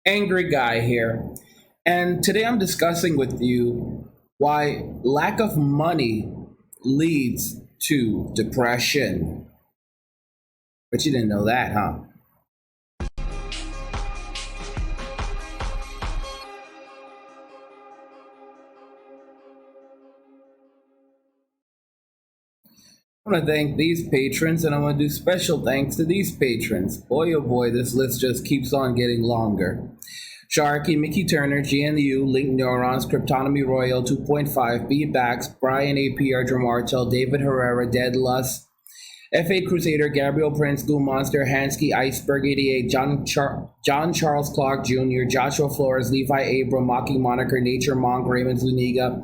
Angry guy here. And today I'm discussing with you why lack of money leads to depression. But you didn't know that, huh? I want to thank these patrons and I want to do special thanks to these patrons. Boy, oh boy, this list just keeps on getting longer. Sharky, Mickey Turner, GNU, Link Neurons, Cryptonomy Royal 2.5, Beatbacks, Brian APR, Dramartel, David Herrera, Dead Lust, F8 Crusader, Gabriel Prince, Goo Monster, Hansky, Iceberg 88, John Charles Clark Jr., Joshua Flores, Levi Abram, Mocking Moniker, Nature Monk, Raymond Zuniga,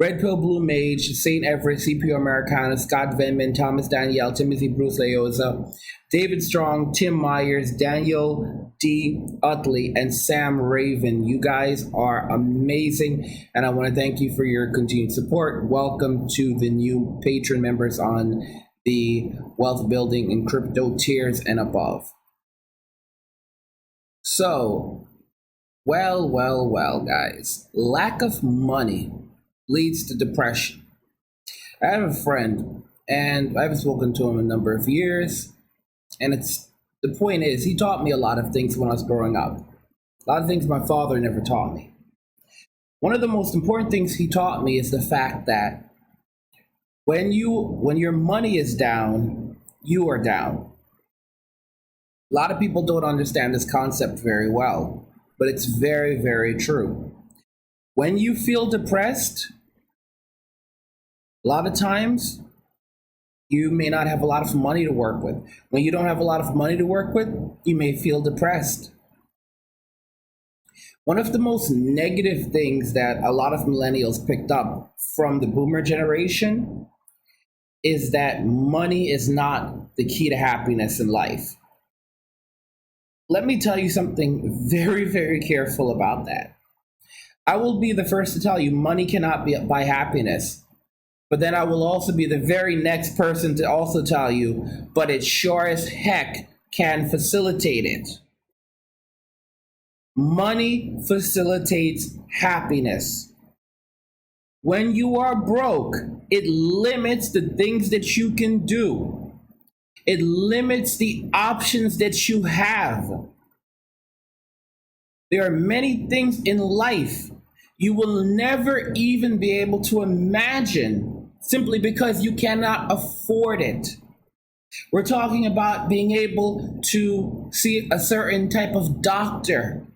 Red Pill Blue Mage, St. Everett, CPO Americana, Scott Venman, Thomas Danielle, Timothy Bruce Leoza, David Strong, Tim Myers, Daniel D. Utley, and Sam Raven. You guys are amazing, and I want to thank you for your continued support. Welcome to the new patron members on the wealth building and crypto tiers and above. So, well, guys. Lack of money leads to depression. I have a friend, and I haven't spoken to him in a number of years. And it's the point is, he taught me a lot of things when I was growing up. A lot of things my father never taught me. One of the most important things he taught me is the fact that when your money is down, you are down. A lot of people don't understand this concept very well, but it's very true. When you feel depressed, a lot of times you may not have a lot of money to work with. When you don't have a lot of money to work with, you may feel depressed. One of the most negative things that a lot of millennials picked up from the boomer generation is that money is not the key to happiness in life. Let me tell you something very careful about that. I will be the first to tell you money cannot buy happiness. But then I will also be the very next person to also tell you, but it sure as heck can facilitate it. Money facilitates happiness. When you are broke, it limits the things that you can do. It limits the options that you have. There are many things in life you will never even be able to imagine simply because you cannot afford it. We're talking about being able to see a certain type of doctor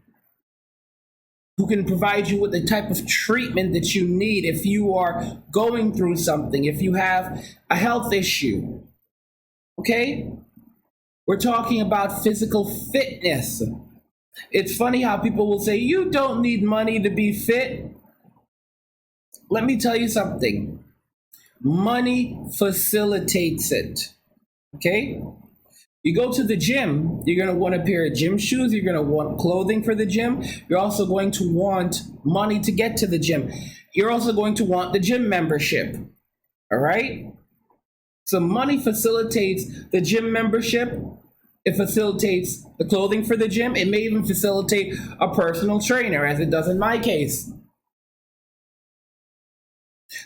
who can provide you with the type of treatment that you need if you are going through something, if you have a health issue. Okay? We're talking about physical fitness. It's funny how people will say, you don't need money to be fit. Let me tell you something. Money facilitates it. Okay? You go to the gym, you're going to want a pair of gym shoes, you're going to want clothing for the gym, you're also going to want money to get to the gym. You're also going to want the gym membership. All right? So money facilitates the gym membership. It facilitates the clothing for the gym. It may even facilitate a personal trainer, as it does in my case.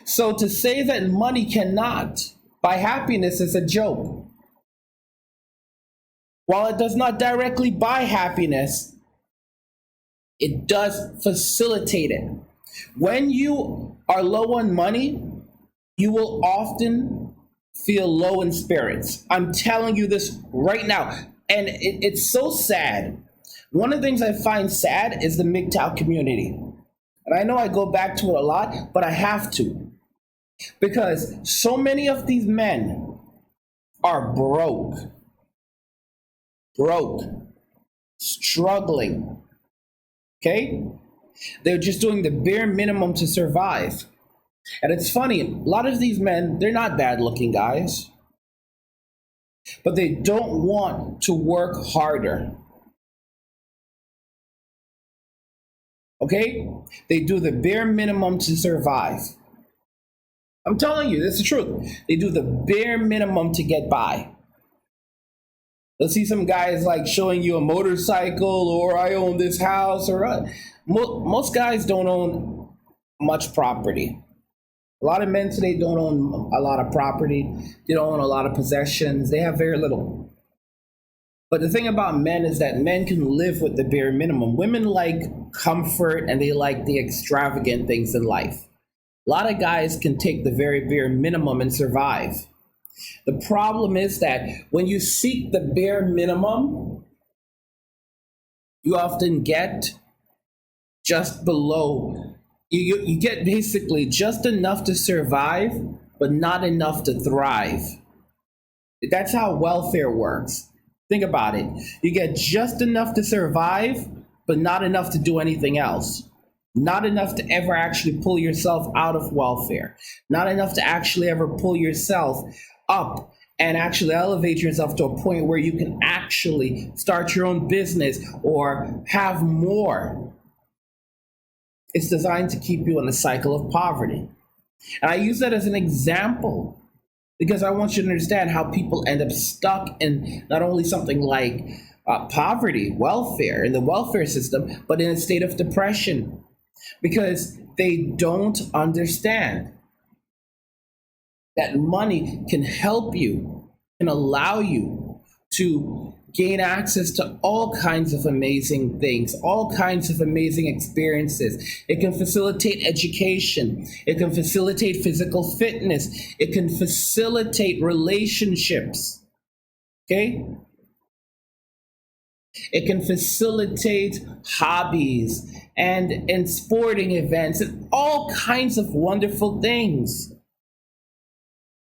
So to say that money cannot buy happiness is a joke. While it does not directly buy happiness, it does facilitate it. When you are low on money, you will often feel low in spirits. I'm telling you this right now. And it's so sad. One of the things I find sad is the MGTOW community. And I know I go back to it a lot, but I have to. Because so many of these men are broke, struggling. Okay? They're just doing the bare minimum to survive. And it's funny, a lot of these men, they're not bad looking guys, but they don't want to work harder. Okay? They do the bare minimum to survive. I'm telling you, that's the truth. They do the bare minimum to get by. You'll see some guys like showing you a motorcycle, or I own this house, or most guys don't own much property. A lot of men today don't own a lot of property. They don't own a lot of possessions. They have very little. But the thing about men is that men can live with the bare minimum. Women like comfort and they like the extravagant things in life. A lot of guys can take the very bare minimum and survive. The problem is that when you seek the bare minimum, you often get just below. You get basically just enough to survive, but not enough to thrive. That's how welfare works. Think about it. You get just enough to survive, but not enough to do anything else. Not enough to ever actually pull yourself out of welfare. Not enough to actually ever pull yourself up and actually elevate yourself to a point where you can actually start your own business or have more. It's designed to keep you in a cycle of poverty. And I use that as an example because I want you to understand how people end up stuck in not only something like poverty, welfare, in the welfare system, but in a state of depression because they don't understand that money can help you, can allow you to gain access to all kinds of amazing things, all kinds of amazing experiences. It can facilitate education. It can facilitate physical fitness. It can facilitate relationships. Okay? It can facilitate hobbies and sporting events and all kinds of wonderful things.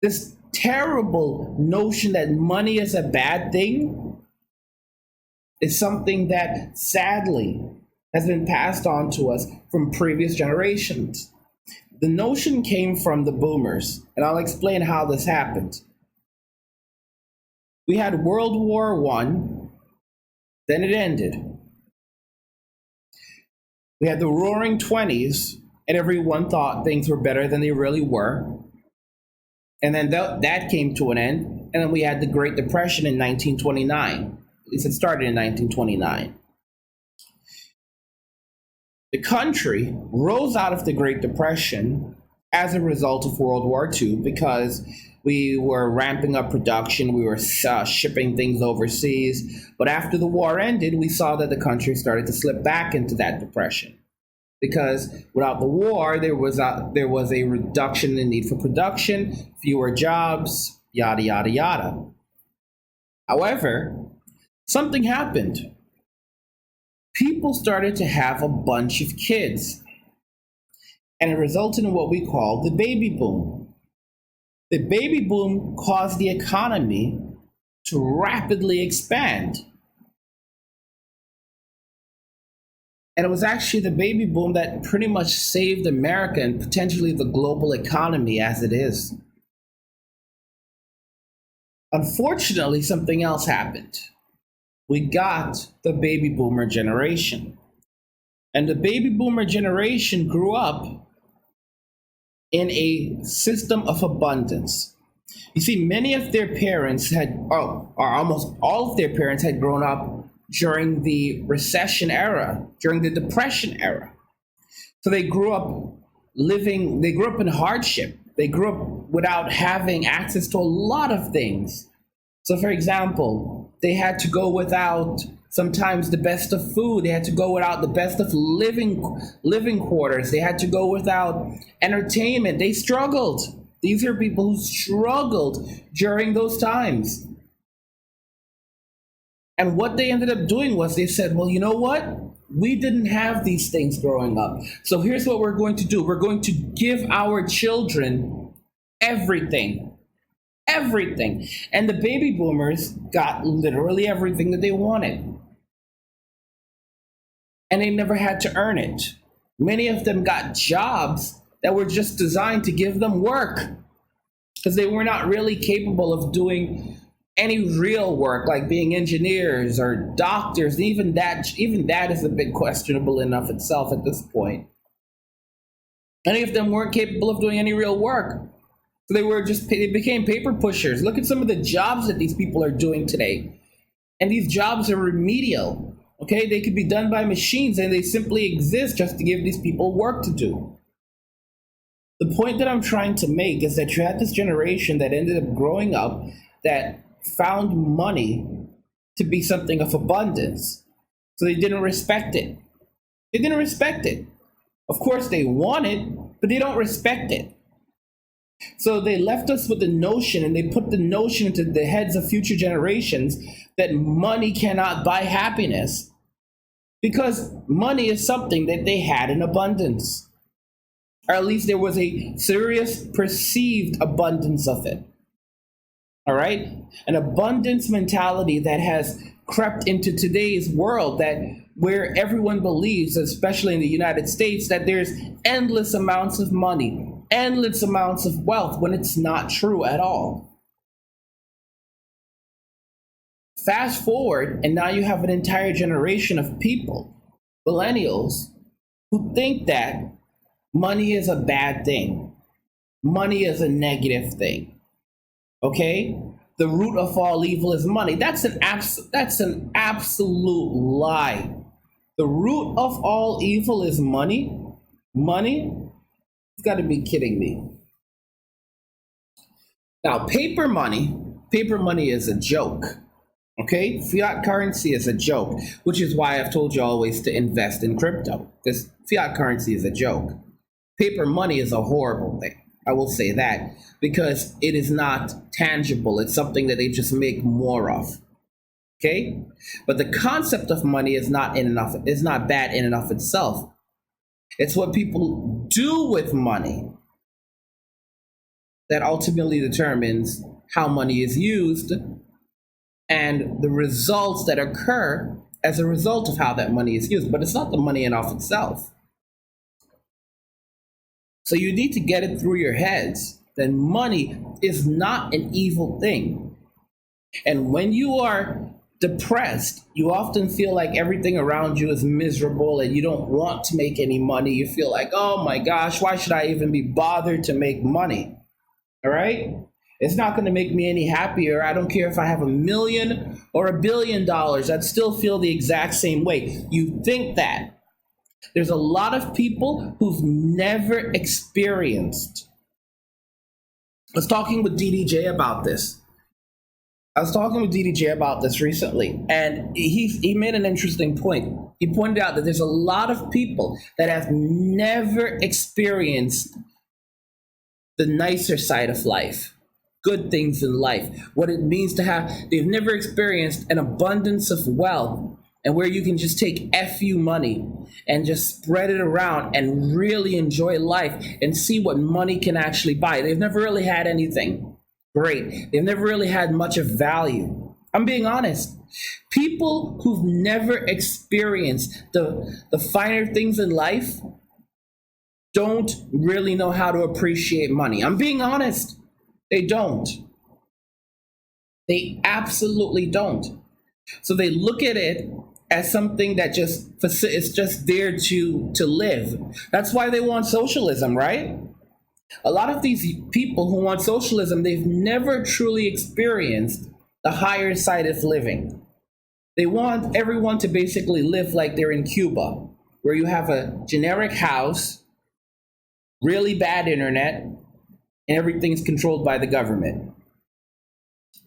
This terrible notion that money is a bad thing is something that sadly has been passed on to us from previous generations. The notion came from the boomers, and I'll explain how this happened. We had World War I, then it ended. We had the Roaring 20s, and everyone thought things were better than they really were. And then that came to an end, and then we had the Great Depression in 1929. At least it started in 1929. The country rose out of the Great Depression as a result of World War II because we were ramping up production, we were shipping things overseas. But after the war ended, we saw that the country started to slip back into that depression. Because without the war, there was a reduction in the need for production, fewer jobs, yada, yada, yada. However, something happened. People started to have a bunch of kids, and it resulted in what we call the baby boom. The baby boom caused the economy to rapidly expand. And it was actually the baby boom that pretty much saved America and potentially the global economy as it is. Unfortunately, something else happened. We got the baby boomer generation. And the baby boomer generation grew up in a system of abundance. You see, many of their parents or almost all of their parents had grown up during the recession era, during the depression era. So they grew up in hardship. They grew up without having access to a lot of things. So for example, they had to go without sometimes the best of food. They had to go without the best of living quarters. They had to go without entertainment. They struggled. These are people who struggled during those times. And what they ended up doing was they said, well, you know what? We didn't have these things growing up. So here's what we're going to do. We're going to give our children everything. Everything. And the baby boomers got literally everything that they wanted. And they never had to earn it. Many of them got jobs that were just designed to give them work because they were not really capable of doing any real work, like being engineers or doctors. Even that is a bit questionable enough itself at this point. Many of them weren't capable of doing any real work. So they became paper pushers. Look at some of the jobs that these people are doing today. And these jobs are remedial. Okay, they could be done by machines and they simply exist just to give these people work to do. The point that I'm trying to make is that you had this generation that ended up growing up that found money to be something of abundance. So they didn't respect it. They didn't respect it. Of course, they want it, but they don't respect it. So they left us with the notion, and they put the notion into the heads of future generations that money cannot buy happiness because money is something that they had in abundance. Or at least there was a serious perceived abundance of it. All right? An abundance mentality that has crept into today's world, that where everyone believes, especially in the United States, that there's endless amounts of money, endless amounts of wealth, when it's not true at all. Fast forward, and now you have an entire generation of people, millennials, who think that money is a bad thing. Money is a negative thing. Okay? The root of all evil is money. That's an absolute lie. The root of all evil is money. Money? You've got to be kidding me. Now, paper money is a joke. Okay? Fiat currency is a joke, which is why I've told you always to invest in crypto, because fiat currency is a joke. Paper money is a horrible thing. I will say that, because it is not tangible. It's something that they just make more of. Okay? But the concept of money is not bad in and of itself. It's what people do with money that ultimately determines how money is used and the results that occur as a result of how that money is used. But it's not the money in and of itself. So you need to get it through your heads that money is not an evil thing. And when you are depressed, you often feel like everything around you is miserable and you don't want to make any money. You feel like, oh my gosh, why should I even be bothered to make money? All right? It's not going to make me any happier. I don't care if I have $1 million or $1 billion. I'd still feel the exact same way. You think that. There's a lot of people who've never experienced. I was talking with DDJ about this. Recently, and he made an interesting point. He pointed out that there's a lot of people that have never experienced the nicer side of life, good things in life, what it means to have, they've never experienced an abundance of wealth, and where you can just take FU money and just spread it around and really enjoy life and see what money can actually buy. They've never really had anything great. They've never really had much of value. I'm being honest. People who've never experienced the finer things in life don't really know how to appreciate money. I'm being honest. They don't. They absolutely don't. So they look at it as something that is just there to live. That's why they want socialism, right? A lot of these people who want socialism, they've never truly experienced the higher side of living. They want everyone to basically live like they're in Cuba, where you have a generic house, really bad internet, and everything's controlled by the government.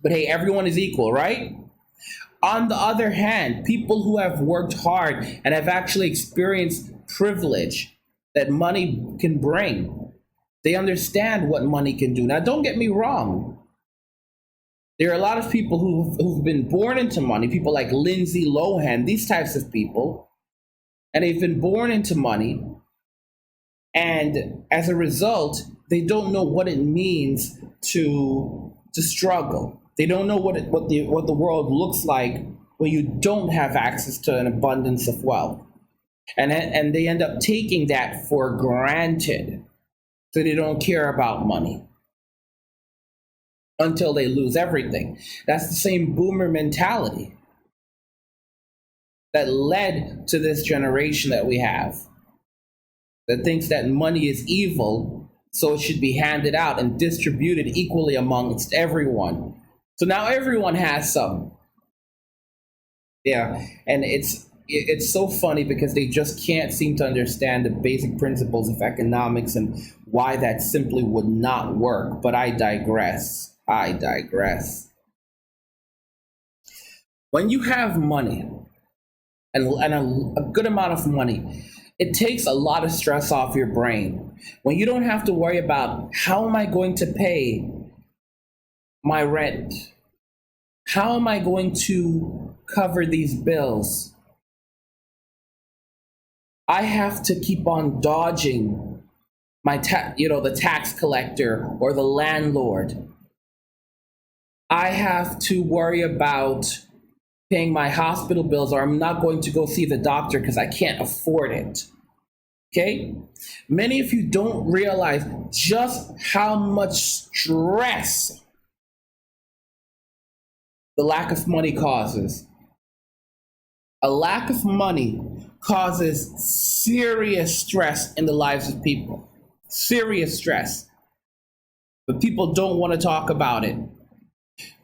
But hey, everyone is equal, right? On the other hand, people who have worked hard and have actually experienced privilege that money can bring, they understand what money can do. Now, don't get me wrong. There are a lot of people who've been born into money, people like Lindsay Lohan, these types of people, and they've been born into money. And as a result, they don't know what it means to struggle. They don't know what the world looks like when you don't have access to an abundance of wealth. And they end up taking that for granted. So they don't care about money until they lose everything. That's the same boomer mentality that led to this generation that we have, that thinks that money is evil, so it should be handed out and distributed equally amongst everyone. So now everyone has some. Yeah, and it's so funny because they just can't seem to understand the basic principles of economics and why that simply would not work. But I digress. I digress. When you have money and a good amount of money, it takes a lot of stress off your brain. When you don't have to worry about how am I going to pay my rent? How am I going to cover these bills? I have to keep on dodging the tax collector or the landlord. I have to worry about paying my hospital bills, or I'm not going to go see the doctor because I can't afford it. Okay? Many of you don't realize just how much stress the lack of money causes. A lack of money causes serious stress in the lives of people. Serious stress. But people don't want to talk about it.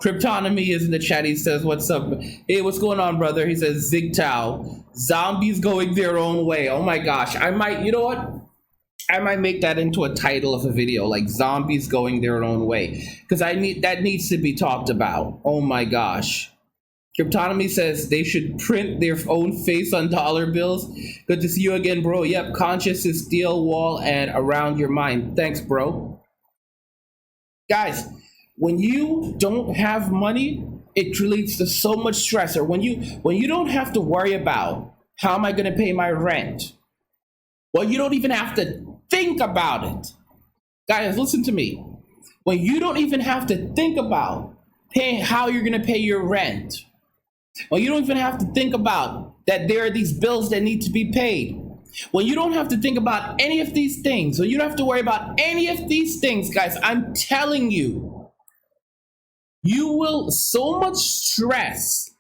Cryptonomy is in the chat. He says, "What's up? Hey, what's going on, brother?" He says, "Zigtao, zombies going their own way." Oh my gosh. I might, you know what? I might make that into a title of a video, like zombies going their own way. Because that needs to be talked about. Oh my gosh. Cryptonomy says they should print their own face on dollar bills. Good to see you again, bro. Yep, conscious is steel wall and around your mind. Thanks, bro. Guys, when you don't have money, it leads to so much stress. Or when you don't have to worry about how am I going to pay my rent? Well, you don't even have to think about it. Guys, listen to me. When you don't even have to think about paying how you're going to pay your rent, when you don't even have to think about that there are these bills that need to be paid, when you don't have to think about any of these things, when you don't have to worry about any of these things, guys, I'm telling you, you will so much stress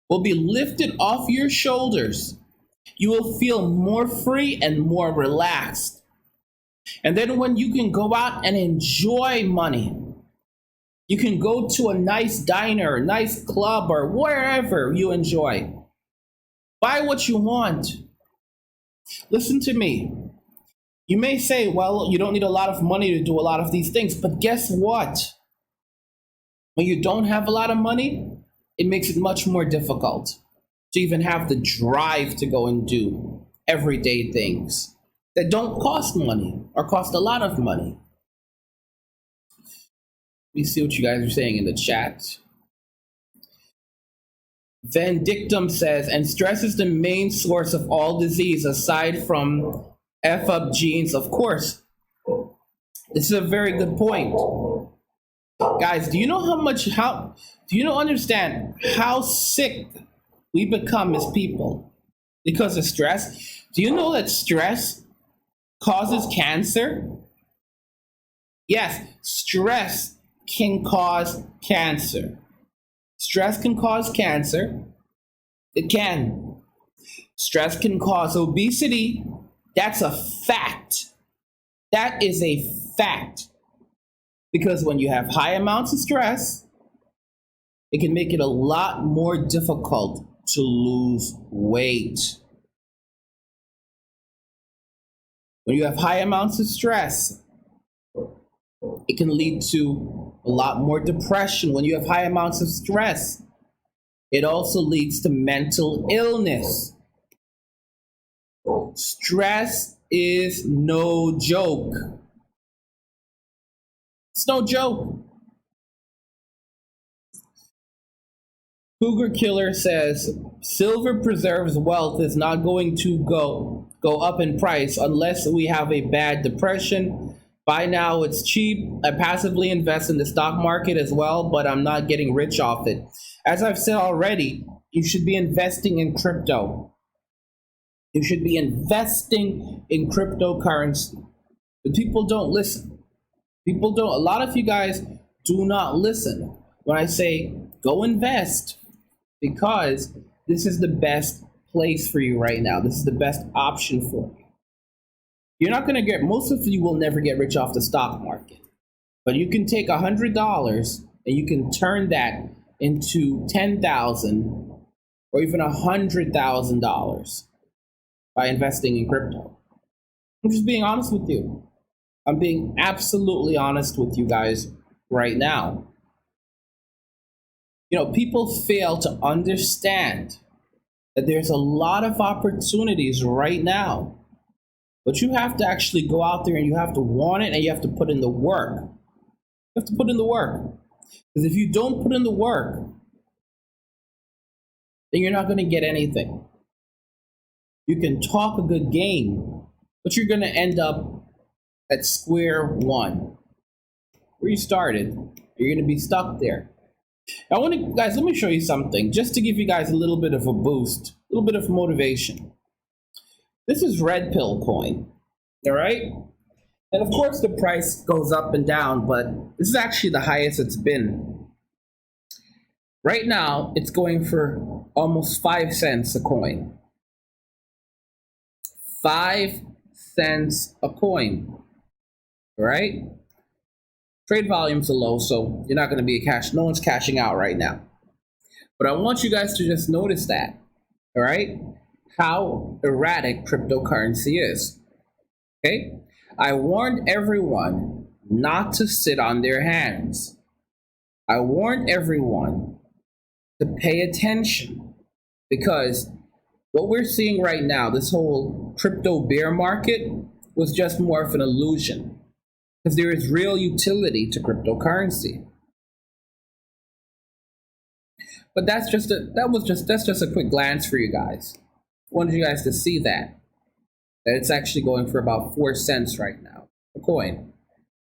will be lifted off your shoulders. You will feel more free and more relaxed. And then when you can go out and enjoy money, you can go to a nice diner, a nice club, or wherever you enjoy. Buy what you want. Listen to me. You may say, well, you don't need a lot of money to do a lot of these things, but guess what? When you don't have a lot of money, it makes it much more difficult to even have the drive to go and do everyday things that don't cost money or cost a lot of money. Let me see what you guys are saying in the chat. Vendictum says, and stress is the main source of all disease aside from F up genes. Of course, this is a very good point. Guys, do you understand how sick we become as people because of stress? Do you know that stress causes cancer? Yes, stress can cause cancer. Stress can cause cancer. It can. Stress can cause obesity. That's a fact. That is a fact. Because when you have high amounts of stress, it can make it a lot more difficult to lose weight. When you have high amounts of stress, it can lead to a lot more depression. When you have high amounts of stress, it also leads to mental illness. Stress is no joke. It's no joke. Cougar Killer says silver preserves wealth is not going to go up in price unless we have a bad depression. By now it's cheap. I passively invest in the stock market as well, but I'm not getting rich off it. As I've said already, you should be investing in crypto. You should be investing in cryptocurrency. But people don't listen. A lot of you guys do not listen when I say go invest, because this is the best place for you right now. This is the best option for you. Most of you will never get rich off the stock market. But you can take $100 and you can turn that into 10,000 or even $100,000 by investing in crypto. I'm just being honest with you. I'm being absolutely honest with you guys right now. You know, people fail to understand that there's a lot of opportunities right now, but you have to actually go out there and you have to want it and you have to put in the work. You have to put in the work. Because if you don't put in the work, then you're not going to get anything. You can talk a good game, but you're going to end up at square one. Where you started, you're going to be stuck there. I want to, guys, let me show you something just to give you guys a little bit of a boost, a little bit of motivation. This is Red Pill coin, all right? And of course the price goes up and down, but this is actually the highest it's been. Right now, it's going for almost 5 cents a coin. 5 cents a coin, all right? Trade volumes are low, so you're not going to be no one's cashing out right now. But I want you guys to just notice that, all right? How erratic cryptocurrency is, okay? I warned everyone not to sit on their hands. I warned everyone to pay attention because what we're seeing right now, this whole crypto bear market, was just more of an illusion. Because there is real utility to cryptocurrency. But that's just a quick glance for you guys. I wanted you guys to see that it's actually going for about 4 cents right now, a coin.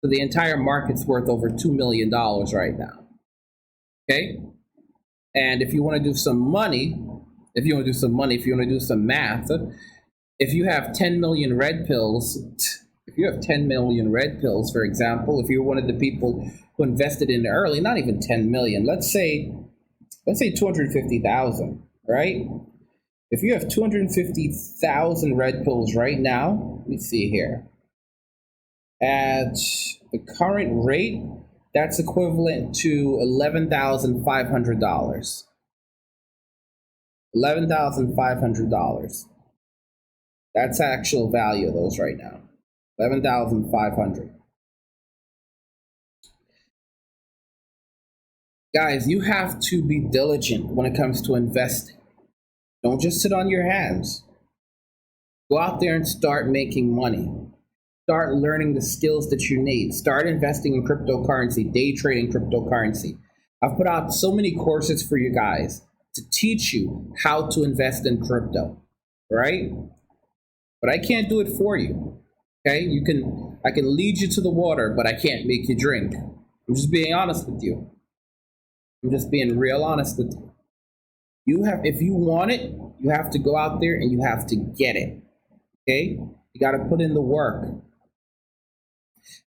So the entire market's worth over $2 million right now. Okay? And if you want to do some money, if you want to do some math, if you have 10 million red pills, if you have 10 million red pills, for example, if you're one of the people who invested in early, not even 10 million, let's say 250,000, right? If you have 250,000 red pills right now, let me see here. At the current rate, that's equivalent to $11,500. $11,500. That's actual value of those right now. 11,500. Guys, you have to be diligent when it comes to investing. Don't just sit on your hands. Go out there and start making money. Start learning the skills that you need. Start investing in cryptocurrency, day trading cryptocurrency. I've put out so many courses for you guys to teach you how to invest in crypto, right? But I can't do it for you. Okay, I can lead you to the water, but I can't make you drink. I'm just being honest with you. I'm just being real honest with you. If you want it, you have to go out there and you have to get it. Okay, you got to put in the work.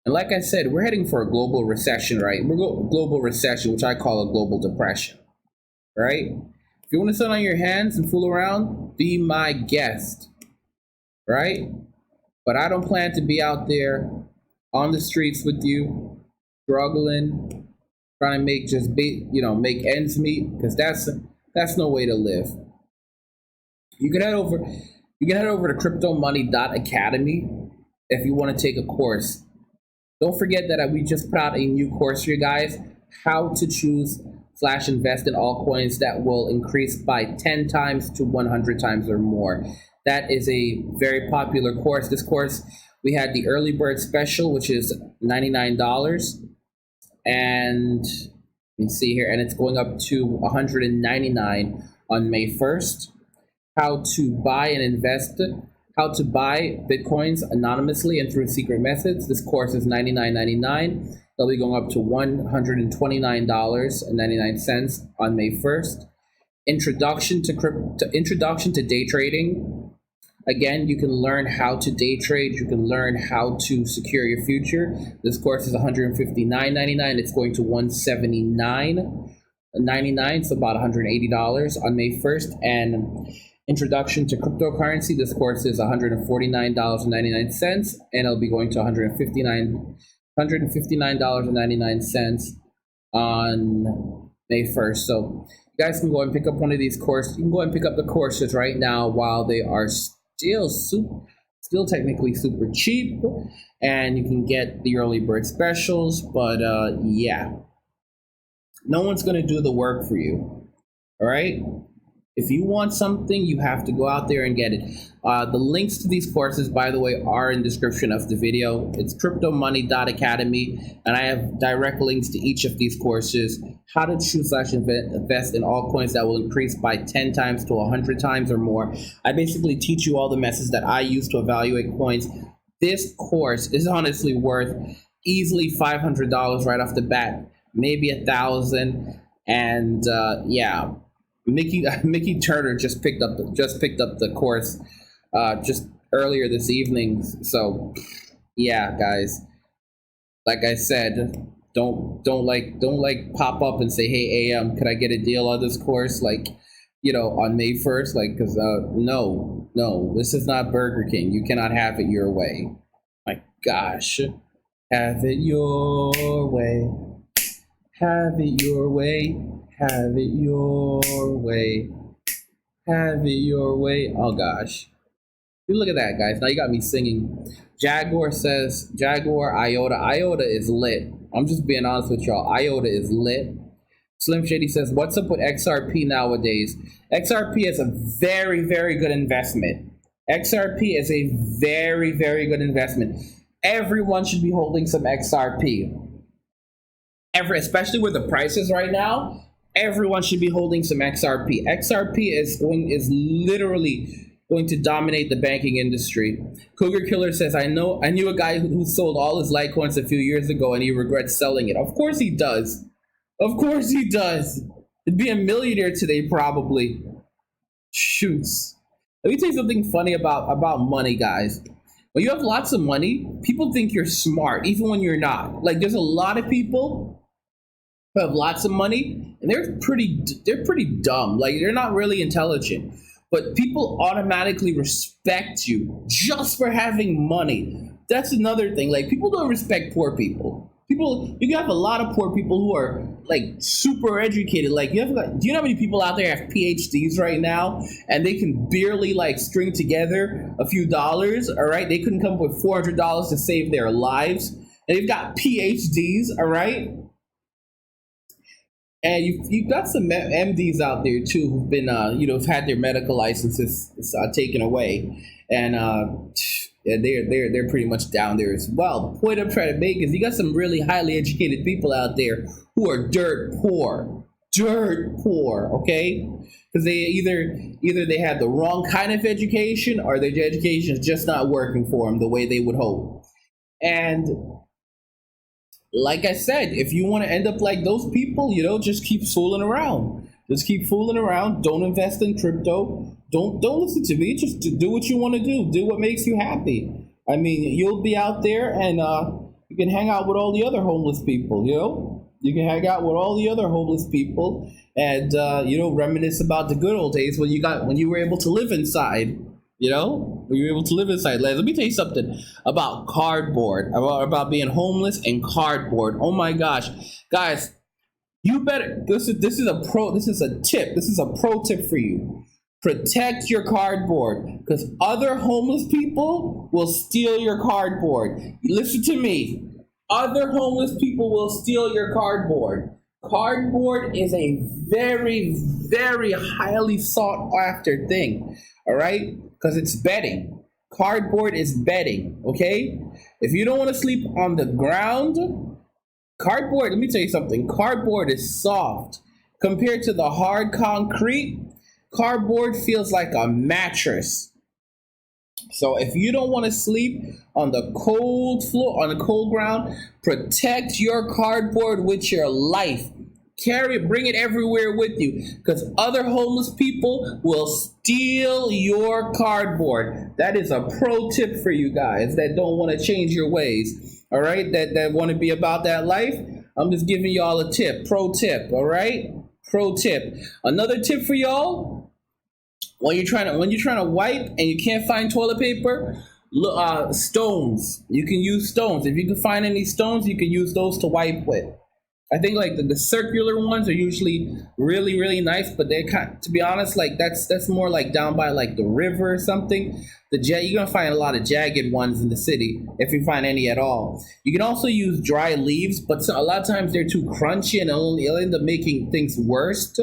And like I said, we're heading for a global recession, right? Global recession, which I call a global depression, right? If you want to sit on your hands and fool around, be my guest, right? But I don't plan to be out there on the streets with you, struggling, trying to make make ends meet, because that's no way to live. You can head over to cryptomoney.academy if you want to take a course. Don't forget that we just put out a new course for you guys, how to choose / invest in altcoins that will increase by 10 times to 100 times or more. That is a very popular course. This course, we had the early bird special, which is $99. And let me see here, and it's going up to $199 on May 1st. How to buy Bitcoins anonymously and through secret methods. This course is $99.99. They'll be going up to $129.99 on May 1st. Introduction to day trading. Again, you can learn how to day trade. You can learn how to secure your future. This course is $159.99. It's going to $179.99, so about $180 on May 1st. And Introduction to Cryptocurrency. This course is $149.99, and it'll be going to $159.99 on May 1st. So you guys can go and pick up one of these courses. You can go and pick up the courses right now while they are still technically super cheap, and you can get the early bird specials. But yeah, no one's going to do the work for you. All right? If you want something, you have to go out there and get it. The links to these courses, by the way, are in the description of the video. It's cryptomoney.academy, and I have direct links to each of these courses. How to choose/invest in altcoins that will increase by 10 times to 100 times or more. I basically teach you all the methods that I use to evaluate coins. This course is honestly worth easily $500 right off the bat, maybe $1,000, and yeah. Mickey Turner just picked up the course just earlier this evening. So yeah, guys, like I said, don't pop up and say, hey, AM, could I get a deal on this course, like, on May 1st, like, because no, this is not Burger King. You cannot have it your way. My gosh, have it your way, have it your way. Have it your way. Have it your way. Oh gosh. Look at that, guys. Now you got me singing. Jaguar says, IOTA. IOTA is lit. I'm just being honest with y'all. IOTA is lit. Slim Shady says, what's up with XRP nowadays? XRP is a very, very good investment. XRP is a very, very good investment. Everyone should be holding some XRP. Especially with the prices right now. Everyone should be holding some XRP. XRP is literally going to dominate the banking industry. Cougar Killer says, I knew a guy who sold all his Litecoins a few years ago and he regrets selling it. Of course he does. Of course he does. He'd be a millionaire today, probably. Shoots. Let me tell you something funny about money, guys. When you have lots of money, people think you're smart, even when you're not. Like, there's a lot of people who have lots of money, and they're pretty dumb. Like, they're not really intelligent, but people automatically respect you just for having money. That's another thing. Like, people don't respect poor people. You have a lot of poor people who are like super educated. Like, do you know how many people out there have PhDs right now, and they can barely like string together a few dollars? All right, they couldn't come up with $400 to save their lives, and they've got PhDs. All right. And you've got some MDs out there too who've been, have had their medical licenses taken away, and they're pretty much down there as well. The point I'm trying to make is you got some really highly educated people out there who are dirt poor, okay? Because they either they had the wrong kind of education, or their education is just not working for them the way they would hope. And like I said, if you want to end up like those people, just keep fooling around. Just keep fooling around. Don't invest in crypto. Don't listen to me. Just do what you want to do. Do what makes you happy. I mean, you'll be out there and you can hang out with all the other homeless people, You can hang out with all the other homeless people and, reminisce about the good old days when you were able to live inside. When you're able to live inside. Let me tell you something about cardboard, about being homeless and cardboard. Oh my gosh, guys, you better. This is a tip. This is a pro tip for you. Protect your cardboard, because other homeless people will steal your cardboard. Listen to me. Other homeless people will steal your cardboard. Cardboard is a very, very highly sought after thing. All right? Because it's bedding. Cardboard is bedding, okay? If you don't want to sleep on the ground, cardboard, let me tell you something. Cardboard is soft. Compared to the hard concrete, cardboard feels like a mattress. So if you don't want to sleep on the cold floor, on the cold ground, protect your cardboard with your life. Carry it, bring it everywhere with you, because other homeless people will steal your cardboard. That is a pro tip for you guys that don't want to change your ways. All right, that want to be about that life. I'm just giving y'all a tip, pro tip. All right, pro tip. Another tip for y'all: when you're trying to wipe and you can't find toilet paper, Stones. You can use stones. If you can find any stones, you can use those to wipe with. I think like the circular ones are usually really really nice, but they're kind. To be honest, like that's more like down by like the river or something. You're gonna find a lot of jagged ones in the city if you find any at all. You can also use dry leaves, but a lot of times they're too crunchy and it'll end up making things worse.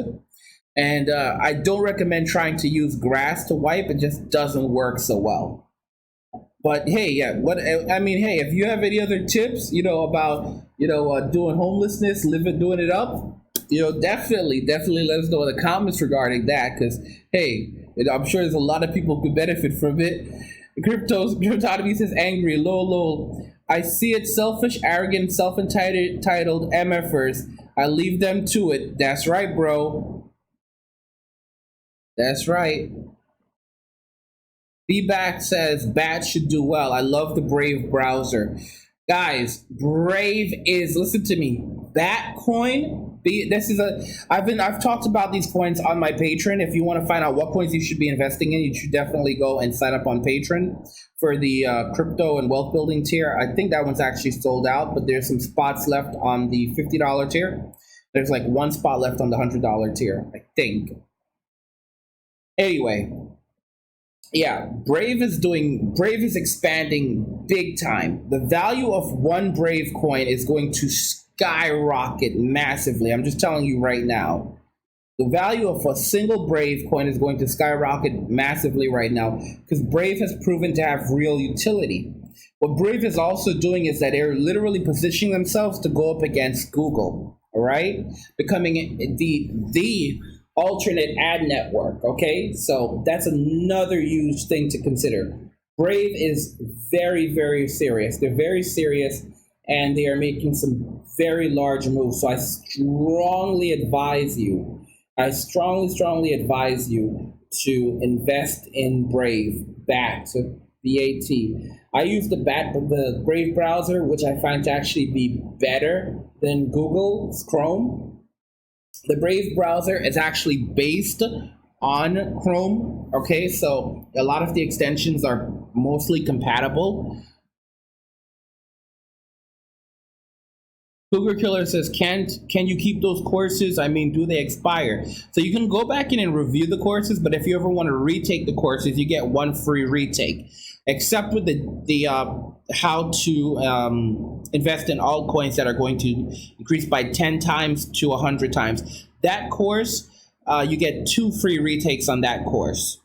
And I don't recommend trying to use grass to wipe. It just doesn't work so well. But hey, yeah, what I mean, hey, if you have any other tips, about doing homelessness, doing it up, definitely let us know in the comments regarding that. Because hey, I'm sure there's a lot of people who could benefit from it. Cryptonomy says angry, lol. I see it selfish, arrogant, self-entitled MFers. I leave them to it. That's right, bro. That's right. Feedback says Bat should do well. I love the Brave browser. Guys, Brave is, listen to me, that coin, I've talked about these coins on my Patreon. If you want to find out what coins you should be investing in, you should definitely go and sign up on Patreon for the crypto and wealth building tier. I think that one's actually sold out, but there's some spots left on the $50 tier. There's like one spot left on the $100 tier, I think. Anyway, yeah, Brave is expanding big time. The value of one Brave coin is going to skyrocket massively. I'm just telling you right now. The value of a single Brave coin is going to skyrocket massively right now because Brave has proven to have real utility. What Brave is also doing is that they're literally positioning themselves to go up against Google, all right? Becoming the alternate ad network, okay? So that's another huge thing to consider. Brave is very, very serious. They're very serious, and they are making some very large moves. So I strongly advise you to invest in Brave, BAT, BAT. I use the Brave browser, which I find to actually be better than Google's Chrome. The Brave browser is actually based on Chrome, okay? So a lot of the extensions are mostly compatible. Cougar Killer says, can you keep those courses? I mean, do they expire? So you can go back in and review the courses, but if you ever want to retake the courses, you get one free retake. Except with the how to invest in altcoins that are going to increase by 10 times to 100 times. That course, you get 2 free retakes on that course.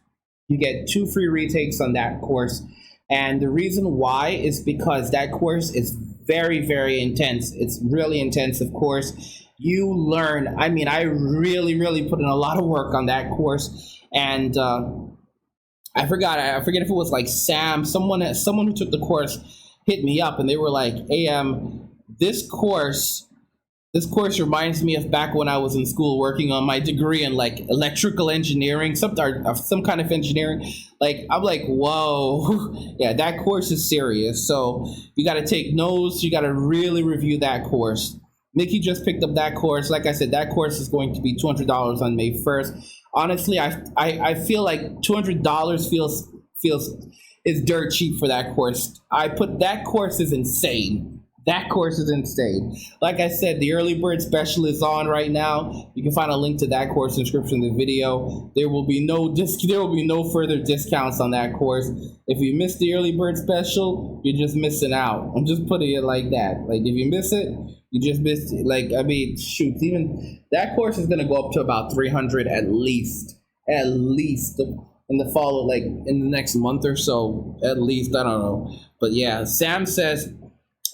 And the reason why is because that course is very, very intense. It's really intensive course. You learn. I mean, I really, really put in a lot of work on that course. And I forget if it was like Sam, someone who took the course hit me up and they were like, AM, this course reminds me of back when I was in school working on my degree in like electrical engineering, some kind of engineering. Like, I'm like, whoa, yeah, that course is serious. So you got to take notes. You got to really review that course. Nikki just picked up that course. Like I said, that course is going to be $200 on May 1st. Honestly, I feel like $200 feels is dirt cheap for that course. That course is insane. That course is insane. Like I said, the early bird special is on right now. You can find a link to that course description in the video. There will be no further discounts on that course. If you missed the early bird special, you're just missing out. I'm just putting it like that. Like, if you miss it, you just missed it. Like, I mean, shoot, even that course is gonna go up to about 300 at least in the fall, like in the next month or so, at least. I don't know, but yeah, Sam says.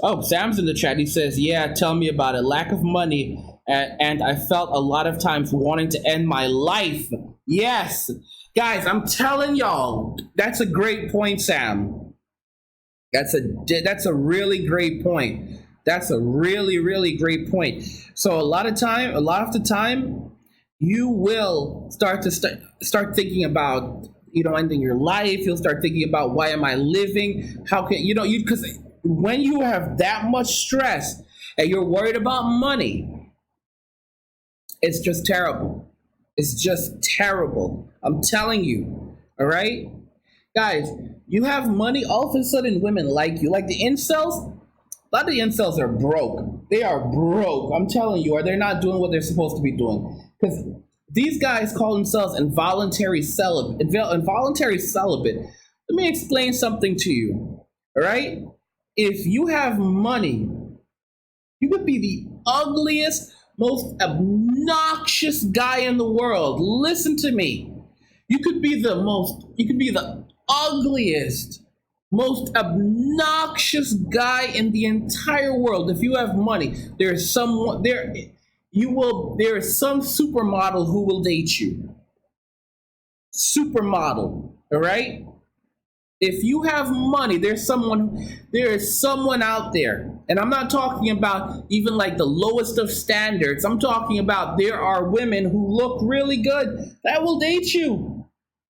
Oh, Sam's in the chat. He says, yeah, tell me about it. Lack of money. And I felt a lot of times wanting to end my life. Yes. Guys, I'm telling y'all, that's a great point, Sam. That's a really great point. That's a really, really great point. So a lot of the time, you will start thinking about, ending your life. You'll start thinking about, why am I living? How can, because when you have that much stress and you're worried about money, it's just terrible. It's just terrible. I'm telling you. All right. Guys, you have money, all of a sudden women like you. Like the incels, a lot of the incels are broke. They are broke. I'm telling you, or they're not doing what they're supposed to be doing. Because these guys call themselves involuntary celibate. Involuntary celibate. Let me explain something to you. All right? If you have money, you could be the ugliest, most obnoxious guy in the world. Listen to me. You could be the ugliest, most obnoxious guy in the entire world. If you have money, there's someone there there is some supermodel who will date you. Supermodel, all right? If you have money, there is someone out there. And I'm not talking about even like the lowest of standards. I'm talking about there are women who look really good that will date you.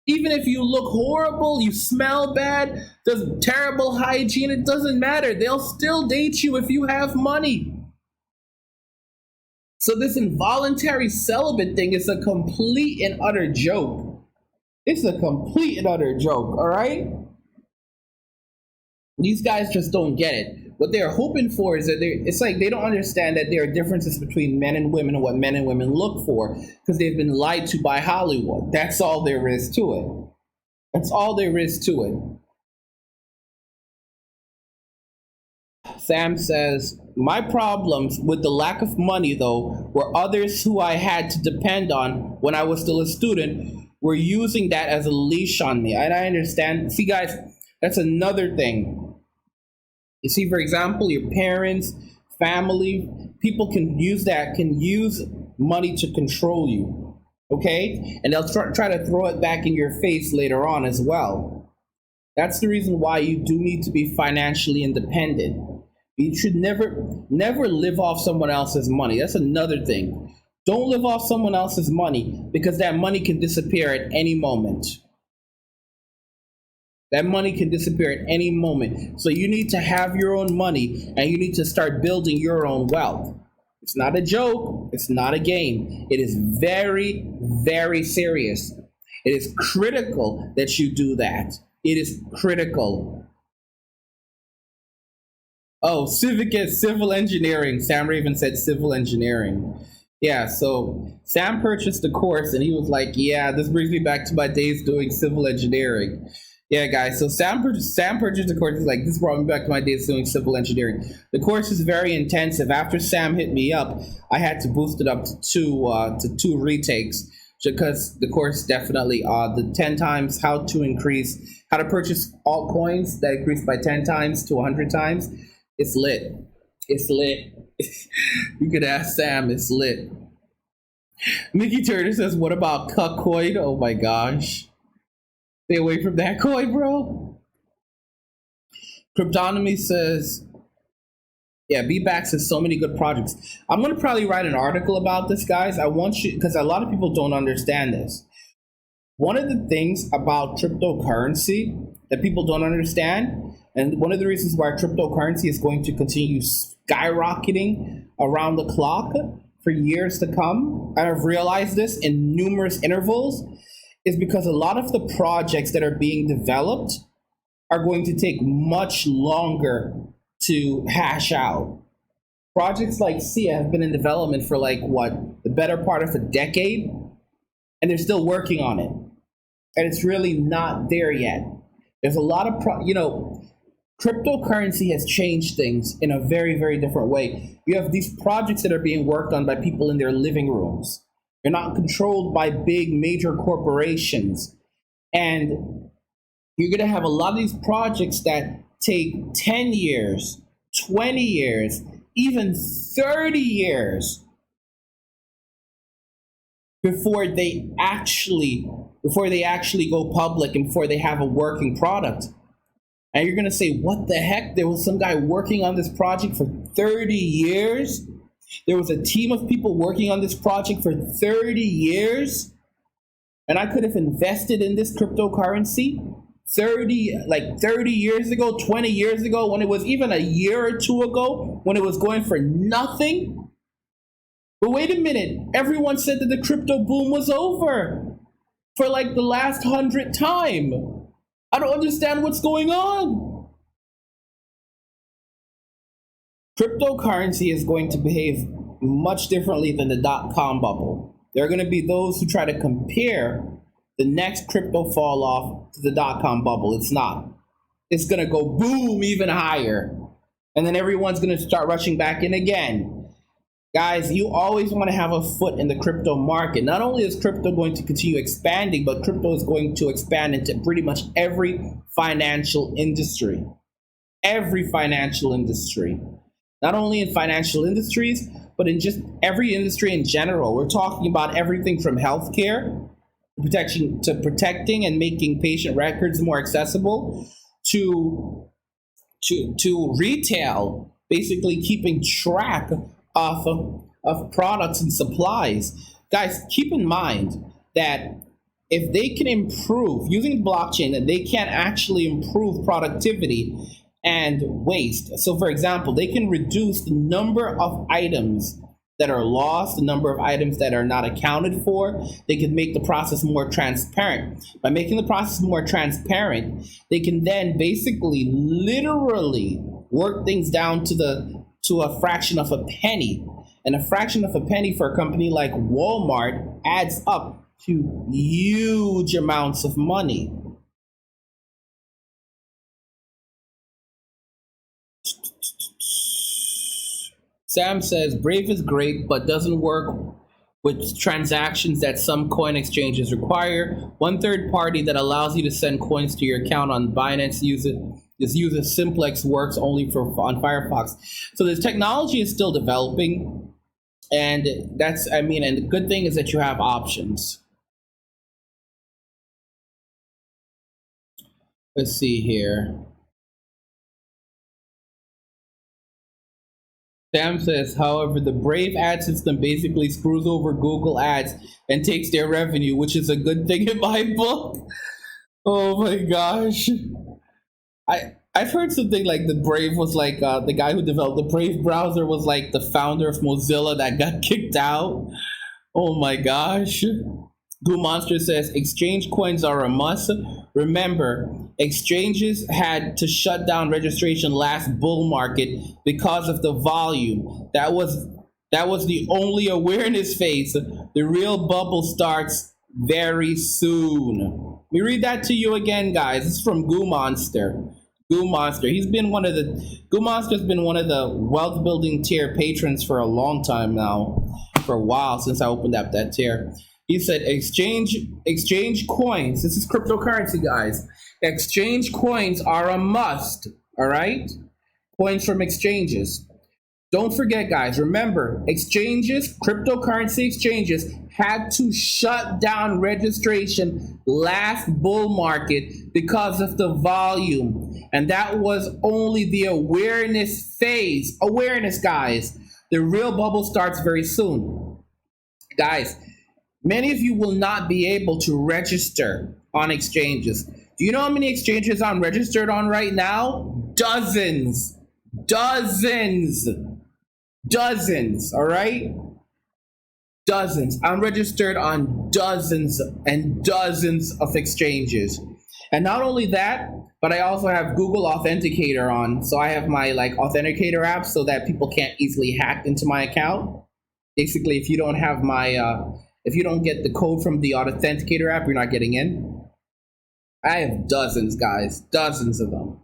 Even if you look horrible, you smell bad, there's terrible hygiene, it doesn't matter. They'll still date you if you have money. So this involuntary celibate thing is a complete and utter joke. It's a complete and utter joke, all right? These guys just don't get it. What they're hoping for is that it's like they don't understand that there are differences between men and women and what men and women look for because they've been lied to by Hollywood. That's all there is to it. That's all there is to it. Sam says, my problems with the lack of money, though, were others who I had to depend on when I was still a student were using that as a leash on me. And I understand. See, guys, that's another thing. You see, for example, your parents, family, people can use money to control you, okay? And they'll try to throw it back in your face later on as well. That's the reason why you do need to be financially independent. You should never live off someone else's money. That's another thing. Don't live off someone else's money because that money can disappear at any moment. That money can disappear at any moment. So you need to have your own money and you need to start building your own wealth. It's not a joke. It's not a game. It is very, very serious. It is critical that you do that. It is critical. Oh, civil engineering. Sam Raven said civil engineering. Yeah, so Sam purchased a course and he was like, yeah, this brings me back to my days doing civil engineering. Yeah, guys, so Sam purchased the course. He's like, this brought me back to my days doing civil engineering. The course is very intensive. After Sam hit me up, I had to boost it up to two retakes because the course definitely, the 10 times how to purchase altcoins that increased by 10 times to 100 times. It's lit. It's lit. You could ask Sam. It's lit. Mickey Turner says, what about Cuckcoin? Oh my gosh. Stay away from that coin, bro. Cryptonomy says, yeah, BBAX has so many good projects. I'm going to probably write an article about this, guys. I want you, because a lot of people don't understand this. One of the things about cryptocurrency that people don't understand, and one of the reasons why cryptocurrency is going to continue skyrocketing around the clock for years to come, and I've realized this in numerous intervals, is because a lot of the projects that are being developed are going to take much longer to hash out. Projects like SIA have been in development for the better part of a decade, and they're still working on it. And it's really not there yet. There's a lot of, cryptocurrency has changed things in a very, very different way. You have these projects that are being worked on by people in their living rooms. They're not controlled by big major corporations. And you're going to have a lot of these projects that take 10 years, 20 years, even 30 years before they actually go public and before they have a working product. And you're going to say, what the heck? There was some guy working on this project for 30 years? There was a team of people working on this project for 30 years, and I could have invested in this cryptocurrency 30 years ago, 20 years ago, when it was even a year or two ago, when it was going for nothing. But wait a minute, everyone said that the crypto boom was over for the last 100th time. I don't understand what's going on. Cryptocurrency is going to behave much differently than the dot-com bubble. There are going to be those who try to compare the next crypto fall off to the dot-com bubble. It's not. It's going to go boom even higher. And then everyone's going to start rushing back in again. Guys, you always want to have a foot in the crypto market. Not only is crypto going to continue expanding, but crypto is going to expand into pretty much every financial industry. Every financial industry. Not only in financial industries, but in just every industry in general. We're talking about everything from healthcare, protecting and making patient records more accessible, to retail, basically keeping track of products and supplies. Guys, keep in mind that if they can improve using blockchain, that they can actually improve productivity and waste. So for example, they can reduce the number of items that are lost, the number of items that are not accounted for. They can make the process more transparent. By making the process more transparent, they can then basically literally work things down to a fraction of a penny. And a fraction of a penny for a company like Walmart adds up to huge amounts of money. Sam says, Brave is great, but doesn't work with transactions that some coin exchanges require. One third party that allows you to send coins to your account on Binance uses Simplex, works only on Firefox. So this technology is still developing, and and the good thing is that you have options. Let's see here. Sam says, however, the Brave ad system basically screws over Google Ads and takes their revenue, which is a good thing in my book. Oh my gosh. I've heard something like the Brave was like the guy who developed the Brave browser was like the founder of Mozilla that got kicked out. Oh my gosh. Goo Monster says, exchange coins are a must. Remember, exchanges had to shut down registration last bull market because of the volume. That was the only awareness phase. The real bubble starts very soon. Let me read that to you again, guys. This is from Goo Monster. Goo Monster. Goo Monster's been one of the wealth building tier patrons for a long time now. For a while since I opened up that tier. He said, exchange coins. This is cryptocurrency, guys. Exchange coins are a must. All right? Coins from exchanges. Don't forget, guys. Remember, exchanges, cryptocurrency exchanges, had to shut down registration last bull market because of the volume. And that was only the awareness phase. Awareness, guys. The real bubble starts very soon. Guys, many of you will not be able to register on exchanges. Do you know how many exchanges I'm registered on right now? Dozens. All right? Dozens. I'm registered on dozens and dozens of exchanges. And not only that, but I also have Google Authenticator on. So I have my Authenticator app so that people can't easily hack into my account. Basically, if you don't have if you don't get the code from the Authenticator app, you're not getting in. I have dozens, guys. Dozens of them.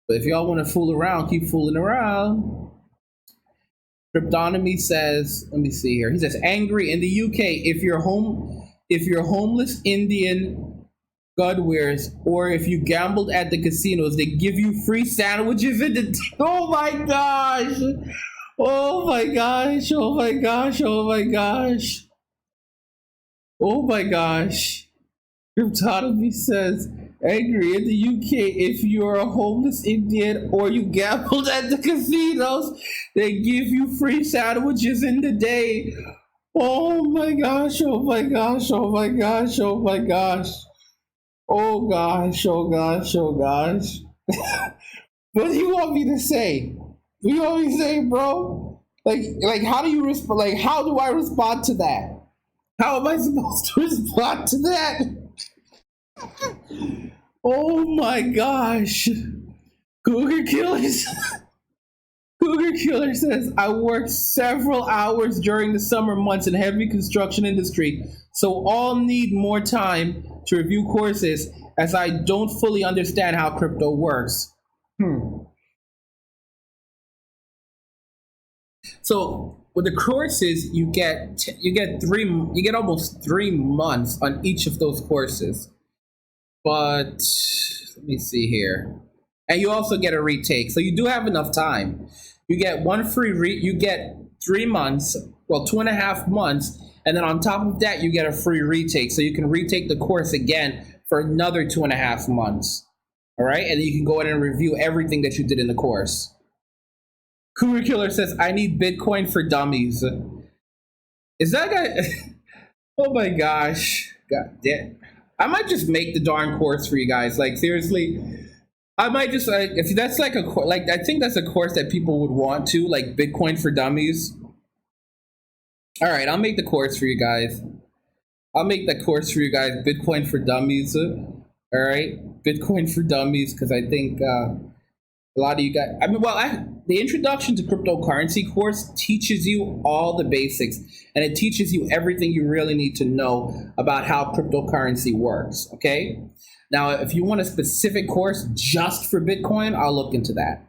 But if y'all want to fool around, keep fooling around. Cryptonomy says, let me see here. He says, angry in the UK, if you're homeless Indian Godwares, or if you gambled at the casinos, they give you free sandwiches in the oh my gosh. Oh my gosh. Oh my gosh. Oh my gosh. Oh my gosh. Cryptonomy says, angry in the UK, if you're a homeless Indian or you gambled at the casinos, they give you free sandwiches in the day. Oh my gosh, oh my gosh, oh my gosh, oh my gosh. Oh gosh, oh gosh, oh gosh. What do you want me to say? What do you want me to say, bro? Like how do you respond? Like, how do I respond to that? How am I supposed to respond to that? Oh my gosh. Cougar Killers. Cougar Killer says, I worked several hours during the summer months in heavy construction industry, so all need more time to review courses as I don't fully understand how crypto works. So with the courses, you get almost 3 months on each of those courses. But let me see here. And you also get a retake. So you do have enough time. You get you get 3 months, well, 2.5 months, and then on top of that, you get a free retake. So you can retake the course again for another 2.5 months. All right, and then you can go in and review everything that you did in the course. Cougar Killer says, I need Bitcoin for dummies. Is that guy? Oh my gosh. God damn. I might just make the darn course for you guys. Like, seriously. I might just, like, if that's like I think that's a course that people would want to, like Bitcoin for dummies. All right, I'll make the course for you guys. I'll make that course for you guys, Bitcoin for dummies. All right, Bitcoin for dummies, because I think a lot of you guys, the introduction to cryptocurrency course teaches you all the basics, and it teaches you everything you really need to know about how cryptocurrency works, okay? Now, if you want a specific course just for Bitcoin, I'll look into that.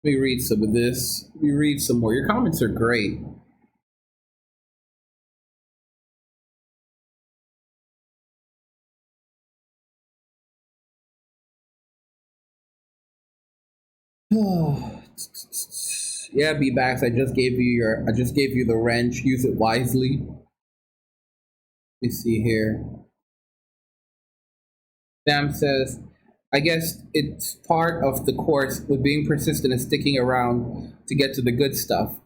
Let me read some of this. Let me read some more. Your comments are great. Yeah, B-Backs, I just gave you the wrench. Use it wisely. Let me see here. Sam says, I guess it's part of the course with being persistent and sticking around to get to the good stuff.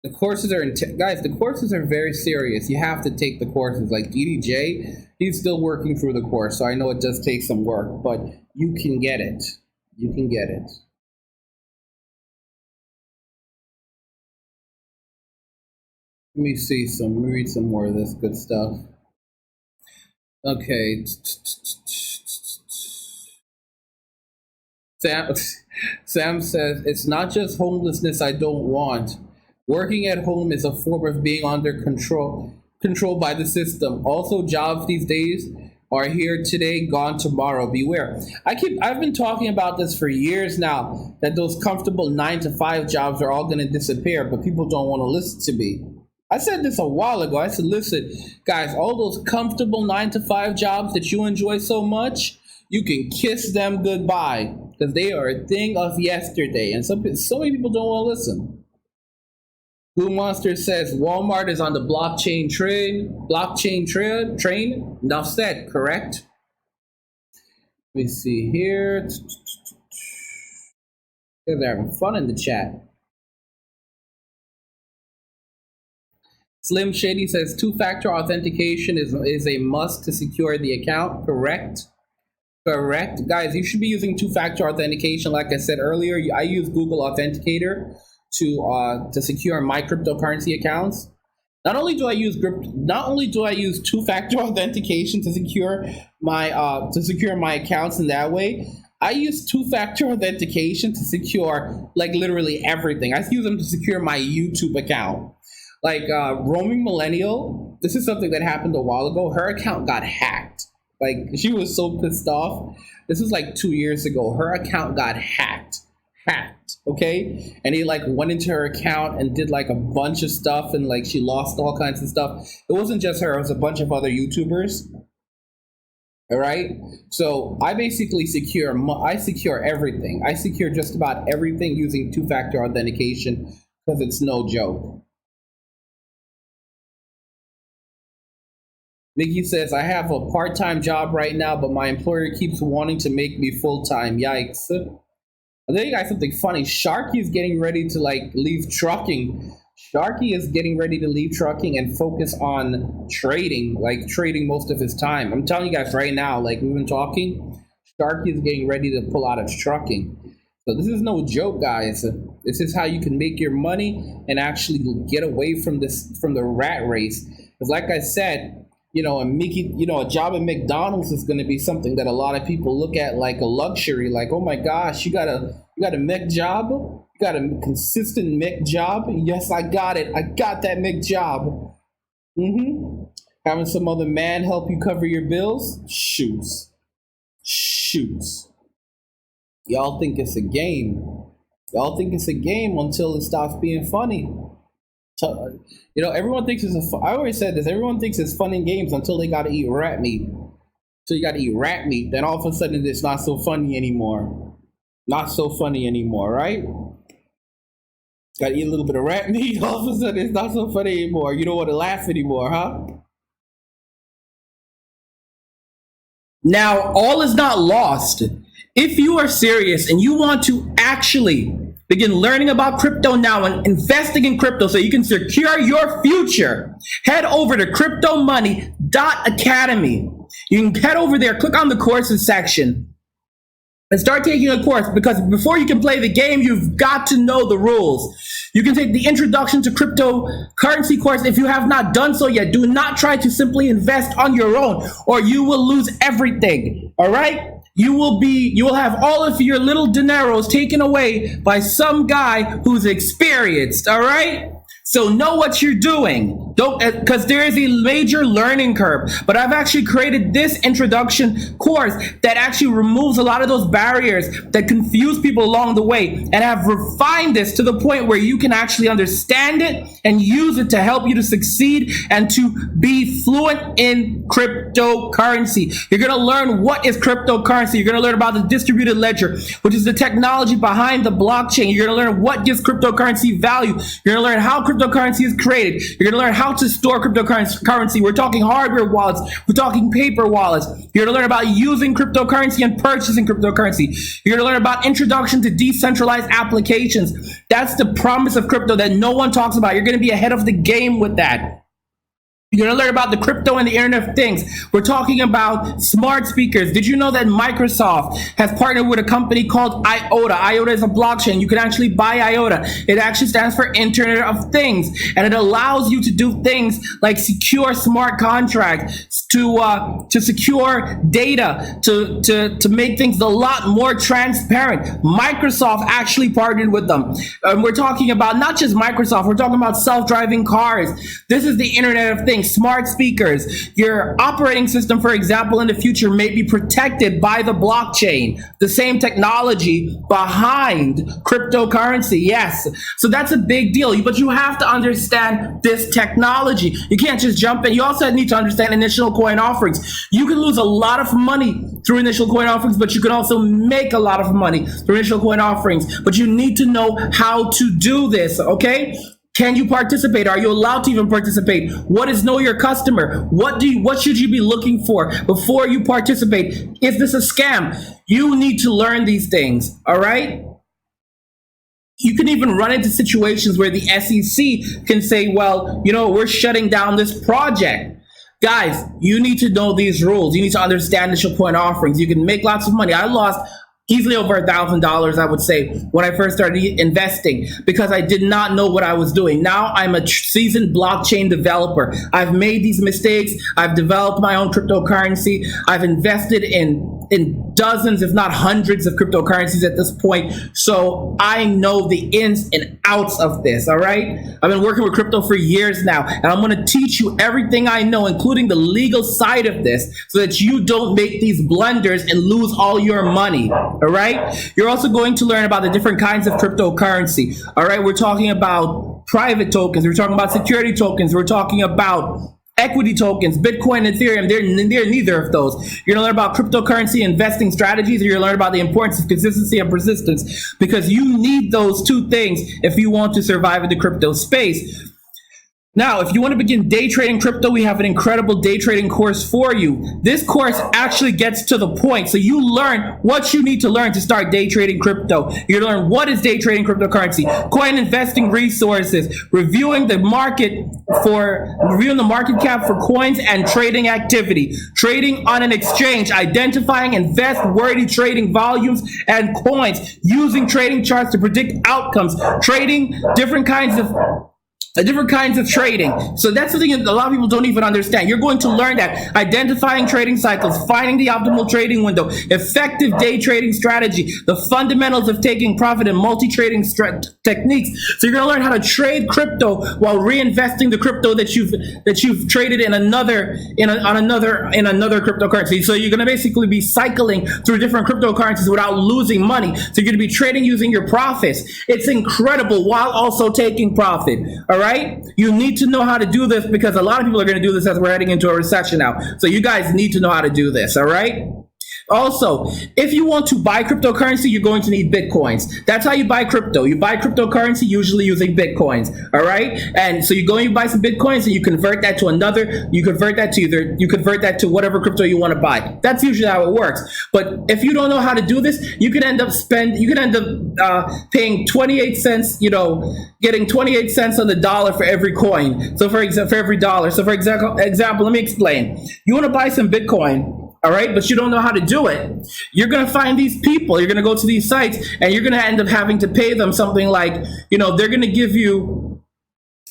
The courses are guys, the courses are very serious. You have to take the courses. Like DDJ, he's still working through the course, so I know it does take some work, but you can get it. You can get it. Let me read some more of this good stuff. Okay. Sam says, it's not just homelessness I don't want. Working at home is a form of being under controlled by the system. Also, jobs these days are here today, gone tomorrow. Beware. I've been talking about this for years now, that those comfortable 9-to-5 jobs are all going to disappear, but people don't want to listen to me. I said this a while ago. I said, listen, guys, all those comfortable 9-to-5 jobs that you enjoy so much, you can kiss them goodbye, because they are a thing of yesterday. And so many people don't want to listen. Blue Monster says Walmart is on the blockchain train. Enough said, correct? Let me see here. They're having fun in the chat. Slim Shady says two-factor authentication is a must to secure the account. Correct. Correct. Guys, you should be using two-factor authentication. Like I said earlier, I use Google Authenticator to secure my cryptocurrency accounts. Not only do I use two-factor authentication to secure my accounts in that way, I use two-factor authentication to secure like literally everything. I use them to secure my YouTube account. Like Roaming Millennial, this is something that happened a while ago. Her account got hacked. Like, she was so pissed off. This was like 2 years ago. Her account got hacked, okay? And he like went into her account and did like a bunch of stuff, and like she lost all kinds of stuff. It wasn't just her, it was a bunch of other YouTubers. All right? So I basically secure everything. I secure just about everything using two-factor authentication, because it's no joke. Mickey says, I have a part-time job right now, but my employer keeps wanting to make me full-time. Yikes. I'll tell you guys something funny. Sharky is getting ready to like leave trucking. Sharky is getting ready to leave trucking and focus on trading, like trading most of his time. I'm telling you guys right now, like we've been talking, Sharky is getting ready to pull out of trucking. So this is no joke, guys. This is how you can make your money and actually get away from the rat race. Because like I said, and Mickey, a job at McDonald's is going to be something that a lot of people look at like a luxury. Like, oh my gosh, you got a Mc job, you got a consistent Mc job. Yes, I got it. I got that Mc job. Having some other man help you cover your bills. Shoots. Y'all think it's a game. Y'all think it's a game until it stops being funny. Everyone thinks I always said this. Everyone thinks it's fun in games until they got to eat rat meat. So you got to eat rat meat. Then all of a sudden it's not so funny anymore. Not so funny anymore, right? Got to eat a little bit of rat meat. All of a sudden it's not so funny anymore. You don't want to laugh anymore, huh? Now, all is not lost. If you are serious and you want to actually begin learning about crypto now and investing in crypto so you can secure your future, head over to cryptomoney.academy. You can head over there, click on the courses section, and start taking a course, because before you can play the game, you've got to know the rules. You can take the Introduction to Cryptocurrency course if you have not done so yet. Do not try to simply invest on your own, or you will lose everything, all right? You will have all of your little dineros taken away by some guy who's experienced, all right? So know what you're doing. Don't, because there is a major learning curve. But I've actually created this introduction course that actually removes a lot of those barriers that confuse people along the way, and have refined this to the point where you can actually understand it and use it to help you to succeed and to be fluent in cryptocurrency. You're going to learn what is cryptocurrency. You're going to learn about the distributed ledger, which is the technology behind the blockchain. You're going to learn what gives cryptocurrency value. You're going to learn how cryptocurrency is created. You're going to learn how to store cryptocurrency. We're talking hardware wallets. We're talking paper wallets. You're going to learn about using cryptocurrency and purchasing cryptocurrency. You're going to learn about introduction to decentralized applications. That's the promise of crypto that no one talks about. You're going to be ahead of the game with that. You're going to learn about the crypto and the Internet of Things. We're talking about smart speakers. Did you know that Microsoft has partnered with a company called IOTA? IOTA is a blockchain. You can actually buy IOTA. It actually stands for Internet of Things, and it allows you to do things like secure smart contracts, to secure data, to make things a lot more transparent. Microsoft actually partnered with them. We're talking about not just Microsoft. We're talking about self-driving cars. This is the Internet of Things. Smart speakers. Your operating system, for example, in the future may be protected by the blockchain, the same technology behind cryptocurrency. Yes. So that's a big deal, but you have to understand this technology. You can't just jump in. You also need to understand initial coin offerings. You can lose a lot of money through initial coin offerings, but you can also make a lot of money through initial coin offerings. But you need to know how to do this, okay? Can you participate? Are you allowed to even participate? What is know your customer? What should you be looking for before you participate? Is this a scam? You need to learn these things, all right? You can even run into situations where the SEC can say, well, we're shutting down this project. Guys, you need to know these rules. You need to understand initial coin offerings. You can make lots of money. I lost easily over $1,000, I would say, when I first started investing, because I did not know what I was doing. Now I'm a seasoned blockchain developer. I've made these mistakes. I've developed my own cryptocurrency. I've invested in dozens, if not hundreds of cryptocurrencies at this point. So I know the ins and outs of this, all right? I've been working with crypto for years now, and I'm gonna teach you everything I know, including the legal side of this, so that you don't make these blunders and lose all your money, all right? You're also going to learn about the different kinds of cryptocurrency, all right? We're talking about private tokens. We're talking about security tokens. We're talking about equity tokens, Bitcoin and Ethereum. They're neither of those. You're going to learn about cryptocurrency investing strategies, and you're going to learn about the importance of consistency and persistence, because you need those two things if you want to survive in the crypto space. Now, if you want to begin day trading crypto, we have an incredible day trading course for you. This course actually gets to the point. So you learn what you need to learn to start day trading crypto. You're going to learn what is day trading cryptocurrency, coin investing resources, reviewing the market cap for coins and trading activity, trading on an exchange, identifying invest-worthy trading volumes and coins, using trading charts to predict outcomes, trading different kinds of different kinds of trading. So that's the thing that a lot of people don't even understand. You're going to learn that identifying trading cycles, finding the optimal trading window, effective day trading strategy, the fundamentals of taking profit, and multi-trading techniques. So you're going to learn how to trade crypto while reinvesting the crypto that you've traded in another cryptocurrency. So you're going to basically be cycling through different cryptocurrencies without losing money. So you're going to be trading using your profits. It's incredible while also taking profit. All right. You need to know how to do this because a lot of people are going to do this as we're heading into a recession now. So you guys need to know how to do this. All right. Also, if you want to buy cryptocurrency, you're going to need Bitcoins. That's how you buy crypto. You buy cryptocurrency usually using Bitcoins. All right. And so you go and you buy some Bitcoins and you convert that to you convert that to whatever crypto you want to buy. That's usually how it works. But if you don't know how to do this, you can end up paying 28 cents, getting 28 cents on the dollar for every coin. So for every dollar. So for example, let me explain. You want to buy some Bitcoin. All right, but you don't know how to do it. You're going to find these people. You're going to go to these sites and you're going to end up having to pay them something like, they're going to give you,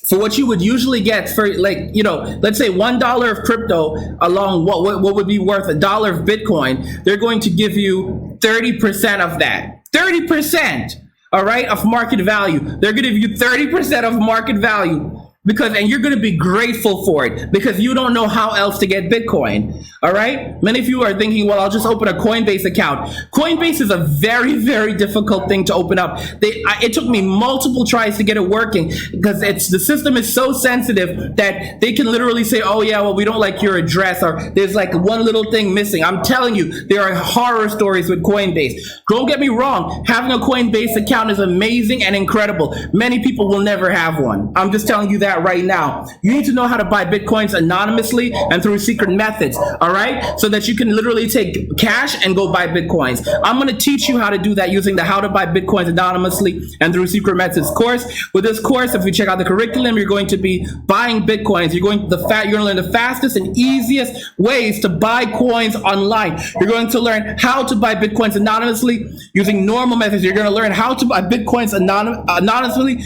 for what you would usually get for let's say $1 of crypto along what would be worth $1 of Bitcoin, they're going to give you 30% of that. 30%, all right, of market value. They're going to give you 30% of market value. And you're going to be grateful for it because you don't know how else to get Bitcoin. All right. Many of you are thinking, well, I'll just open a Coinbase account. Coinbase is a very, very difficult thing to open up. It took me multiple tries to get it working because the system is so sensitive that they can literally say, oh yeah, well, we don't like your address, or there's like one little thing missing. I'm telling you, there are horror stories with Coinbase. Don't get me wrong. Having a Coinbase account is amazing and incredible. Many people will never have one. I'm just telling you that right now. You need to know how to buy Bitcoins anonymously and through secret methods, all right? So that you can literally take cash and go buy Bitcoins. I'm going to teach you how to do that using the How to Buy Bitcoins Anonymously and Through Secret Methods course. With this course, if you check out the curriculum, you're going to be buying Bitcoins. You're going to learn the fastest and easiest ways to buy coins online. You're going to learn how to buy Bitcoins anonymously using normal methods. You're going to learn how to buy Bitcoins anonymously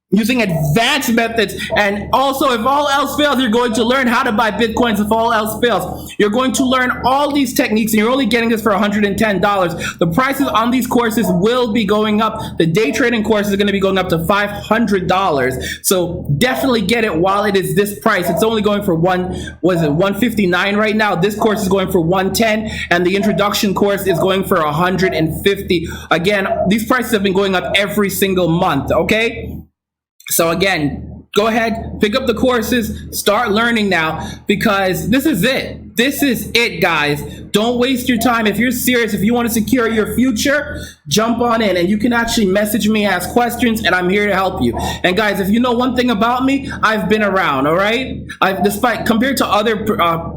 using advanced methods. And also, if all else fails, you're going to learn how to buy Bitcoins if all else fails. You're going to learn all these techniques, and you're only getting this for $110. The prices on these courses will be going up. The day trading course is going to be going up to $500. So definitely get it while it is this price. It's only going for $159 right now. This course is going for $110, and the introduction course is going for $150. Again, these prices have been going up every single month, okay? So again, go ahead, pick up the courses, start learning now, because this is it. This is it, guys. Don't waste your time. If you're serious, if you want to secure your future, jump on in, and you can actually message me, ask questions, and I'm here to help you. And guys, if you know one thing about me, I've been around, all right? Compared to other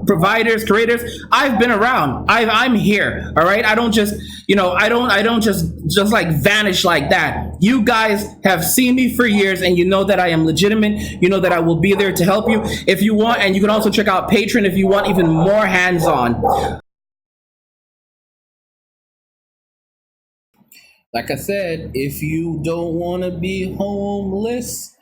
providers, creators, I've been around. I'm here, all right? I don't just, I don't just like vanish like that. You guys have seen me for years, and you know that I am legitimate. You know that I will be there to help you if you want, and you can also check out Patreon if you want even more hands-on. Like I said, if you don't want to be homeless,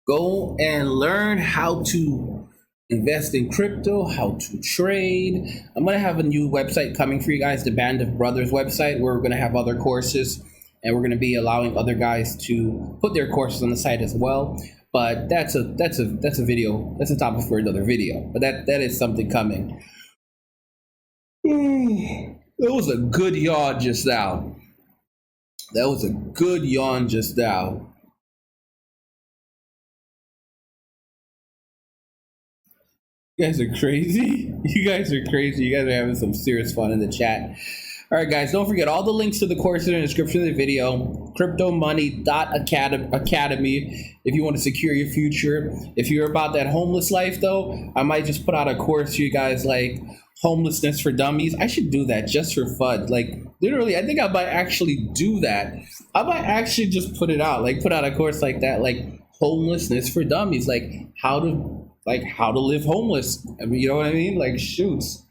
go and learn how to invest in crypto, how to trade. I'm going to have a new website coming for you guys, the Band of Brothers website, where we're going to have other courses, and we're going to be allowing other guys to put their courses on the site as well. But that's a video. That's a topic for another video. But that is something coming. That was a good yawn just now. That was a good yawn just now. You guys are crazy. You guys are crazy. You guys are having some serious fun in the chat. All right, guys, don't forget all the links to the courses in the description of the video. CryptoMoney.academy if you want to secure your future. If you're about that homeless life, though, I might just put out a course for you guys, like homelessness for dummies. I should do that just for fun. Like, literally, I think I might actually do that. I might actually just put it out, like put out a course like that, like homelessness for dummies, like how to live homeless. I mean, you know what I mean? Like, shoots.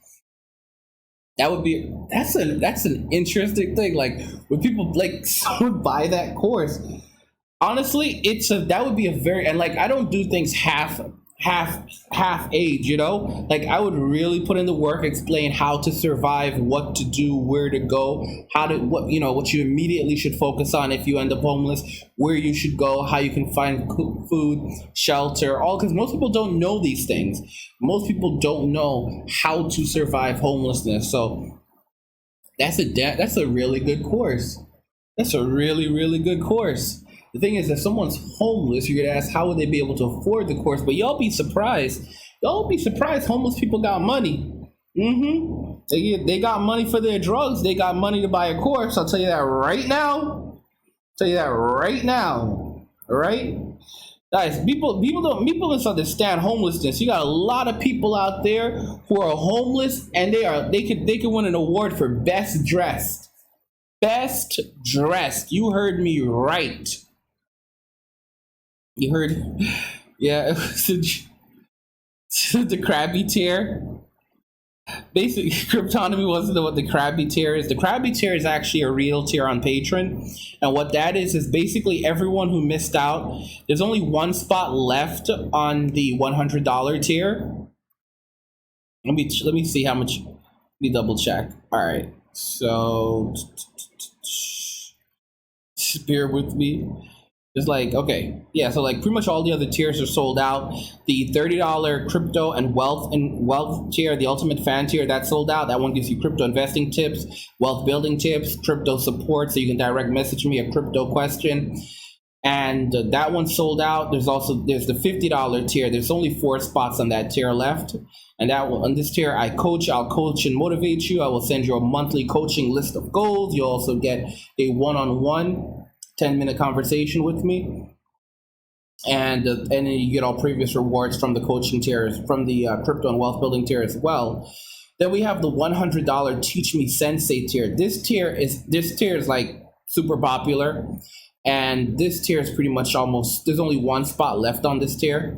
That's an interesting thing. Like, when people like someone buy that course, Honestly, that would be a very, and like I don't do things half age, you know? Like I would really put in the work, explain how to survive, what to do, where to go, how to what you know, what you immediately should focus on if you end up homeless, where you should go, how you can find food, shelter, all, because most people don't know these things. Most people don't know how to survive homelessness. So that's a really good course. That's a really good course. The thing is, if someone's homeless, you're gonna ask how would they be able to afford the course, but y'all be surprised. Y'all be surprised. Homeless people got money. They got money for their drugs. They got money to buy a course. I'll tell you that right now. Tell you that right now. All right, guys. People misunderstand homelessness. You got a lot of people out there who are homeless, and they could win an award for best dressed. Best dressed. You heard me right. You heard, yeah, it was the Krabby Tier. Basically, Cryptonomy wants to know what the Krabby Tier is. The Krabby Tier is actually a real tier on Patreon, and what that is basically everyone who missed out. There's only one spot left on the $100 tier. Let me see how much. Let me double check. All right, so bear with me. It's like, okay, yeah, so like pretty much all the other tiers are sold out. The $30 crypto and wealth tier, the ultimate fan tier, that's sold out. That one gives you crypto investing tips, wealth building tips, crypto support, so you can direct message me a crypto question. And that one's sold out. There's the $50 tier. There's only 4 spots on that tier left. And on this tier, I'll coach and motivate you. I will send you a monthly coaching list of goals. You'll also get a one-on-one 10-minute conversation with me, and then you get all previous rewards from the coaching tiers, from the crypto and wealth building tier as well. Then we have the $100 Teach Me Sensei tier. This tier is like super popular, and this tier is pretty much almost, there's only one spot left on this tier.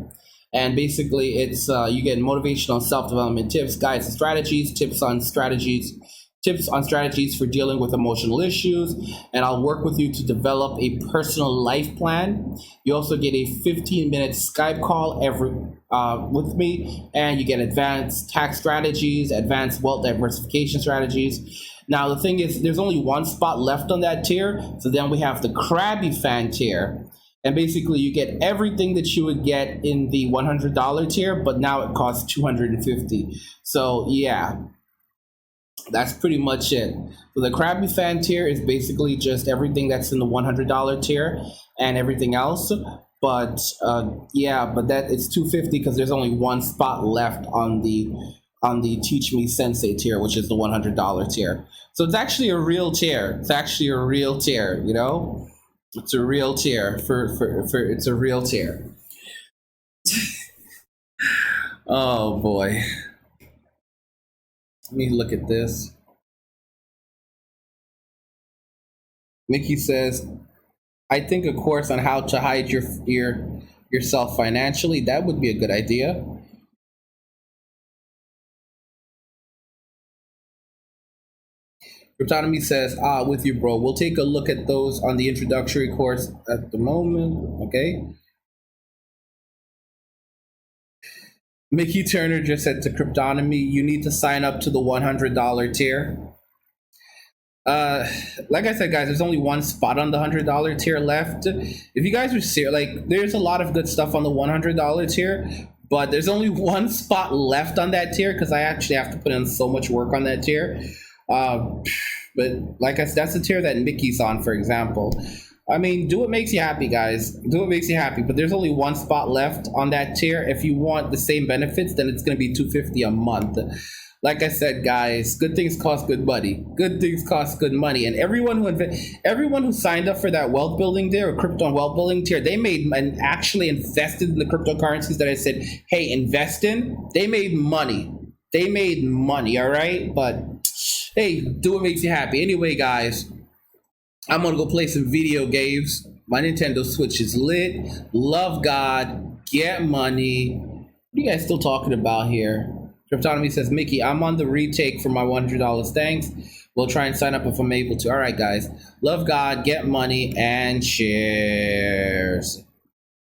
And basically it's you get motivational self-development tips, guides and strategies, tips on strategies for dealing with emotional issues, and I'll work with you to develop a personal life plan. You also get a 15-minute Skype call with me, and you get advanced tax strategies, advanced wealth diversification strategies. Now, the thing is, there's only one spot left on that tier, so then we have the Krabby Fan tier. And basically, you get everything that you would get in the $100 tier, but now it costs $250. So, yeah. That's pretty much it. So the Krabby Fan tier is basically just everything that's in the $100 tier and everything else. But but that it's $250 because there's only one spot left on the Teach Me Sensei tier, which is the $100 tier. So it's actually a real tier. It's actually a real tier. You know, it's a real tier for it's a real tier. Oh boy. Let me look at this. Mickey says, I think a course on how to hide yourself financially, that would be a good idea. Cryptonomy says, with you, bro. We'll take a look at those on the introductory course at the moment. Okay. Mickey Turner just said to Cryptonomy, you need to sign up to the $100 tier. Like I said, guys, there's only one spot on the $100 tier left. If you guys are serious, like, there's a lot of good stuff on the $100 tier, but there's only one spot left on that tier because I actually have to put in so much work on that tier. But like I said, that's the tier that Mickey's on, for example. I mean, do what makes you happy, guys. Do what makes you happy. But there's only one spot left on that tier. If you want the same benefits, then it's going to be $250 a month. Like I said, guys, good things cost good money. Good things cost good money. And everyone who signed up for that wealth building tier or crypto and wealth building tier, they made and actually invested in the cryptocurrencies that I said, hey, invest in. They made money. They made money, all right? But hey, do what makes you happy. Anyway, guys, I'm gonna go play some video games. My Nintendo Switch is lit. Love God. Get money. What are you guys still talking about here? Cryptonomy says, Mickey, I'm on the retake for my $100. Thanks. We'll try and sign up if I'm able to. All right, guys. Love God, get money, and shares.